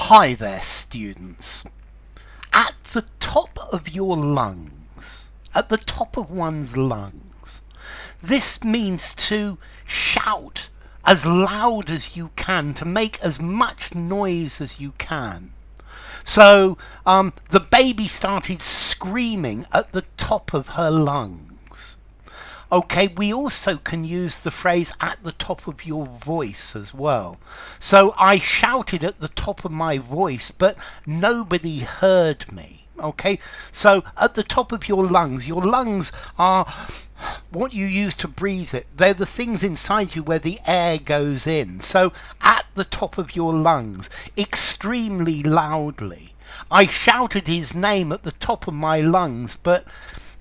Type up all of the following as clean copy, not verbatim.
Hi there, students. At the top of your lungs, at the top of one's lungs, this means to shout as loud as you can, to make as much noise as you can. So the baby started screaming at the top of her lungs. Okay, we also can use the phrase at the top of your voice as well. So I shouted at the top of my voice, but nobody heard me. Okay, so at the top of your lungs are what you use to breathe it. They're the things inside you where the air goes in. So at the top of your lungs, extremely loudly. I shouted his name at the top of my lungs, but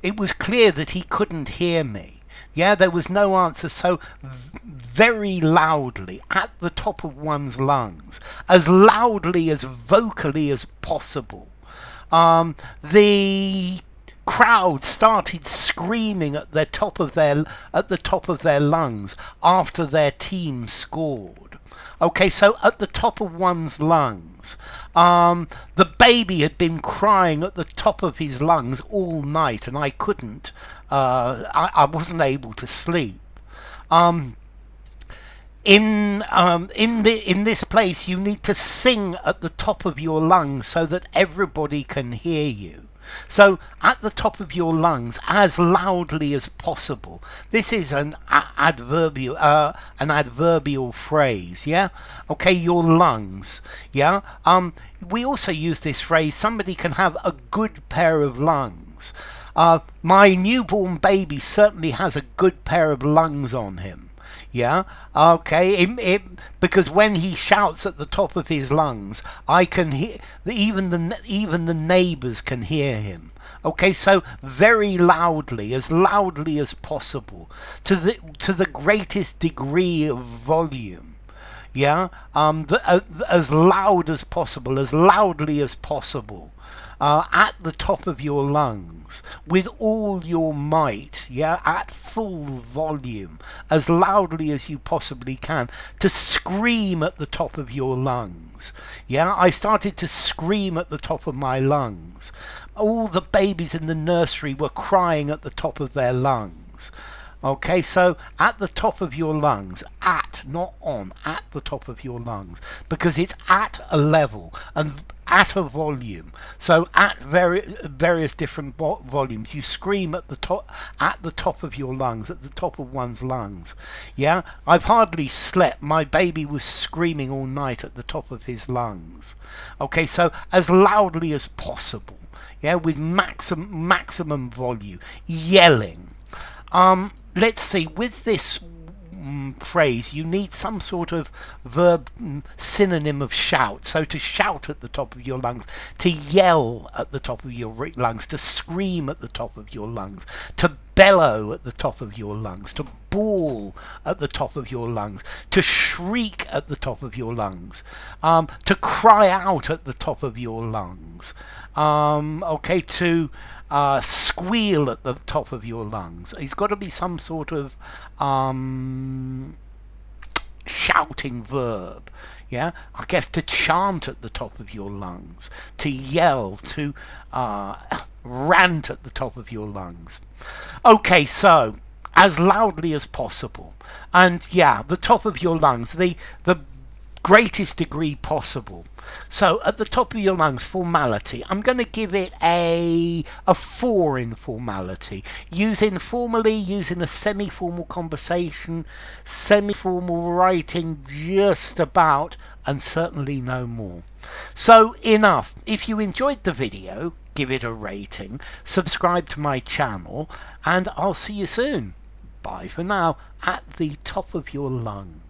it was clear that he couldn't hear me. Yeah, there was no answer, so very loudly, at the top of one's lungs, as loudly, as vocally as possible. The crowd started screaming at the top of their lungs after their team scored. Okay, so at the top of one's lungs. The baby had been crying at the top of his lungs all night, and I couldn't. I wasn't able to sleep. In this place, you need to sing at the top of your lungs so that everybody can hear you. So at the top of your lungs, as loudly as possible. This is an adverbial phrase. Yeah. Okay, your lungs. Yeah. We also use this phrase. Somebody can have a good pair of lungs. My newborn baby certainly has a good pair of lungs on him. Yeah, okay. Because when he shouts at the top of his lungs, I can hear, even the neighbours can hear him. Okay, so very loudly as possible, to the greatest degree of volume. Yeah, as loud as possible, as loudly as possible. At the top of your lungs, with all your might, yeah, at full volume, as loudly as you possibly can, to scream at the top of your lungs. Yeah, I started to scream at the top of my lungs. All the babies in the nursery were crying at the top of their lungs. Okay, so at the top of your lungs, at, not on, at the top of your lungs, because it's at a level and at a volume. So at various different volumes, you scream at the top of your lungs, at the top of one's lungs. Yeah, I've hardly slept. My baby was screaming all night at the top of his lungs. Okay, so as loudly as possible. Yeah, with maximum volume, yelling. Let's see, with this phrase, you need some sort of verb synonym of shout. So to shout at the top of your lungs, to yell at the top of your lungs, to scream at the top of your lungs, to bellow at the top of your lungs, to bawl at the top of your lungs, to shriek at the top of your lungs, to cry out at the top of your lungs. Okay, to squeal at the top of your lungs. It's got to be some sort of shouting verb. Yeah, I guess to chant at the top of your lungs, to yell, to rant at the top of your lungs. Okay, so as loudly as possible, and yeah, the top of your lungs, the greatest degree possible. So at the top of your lungs, formality. I'm going to give it a 4 in formality. Use informally, use in a semi-formal conversation, semi-formal writing, just about, and certainly no more. So enough. If you enjoyed the video, give it a rating, subscribe to my channel, and I'll see you soon. Bye for now. At the top of your lungs.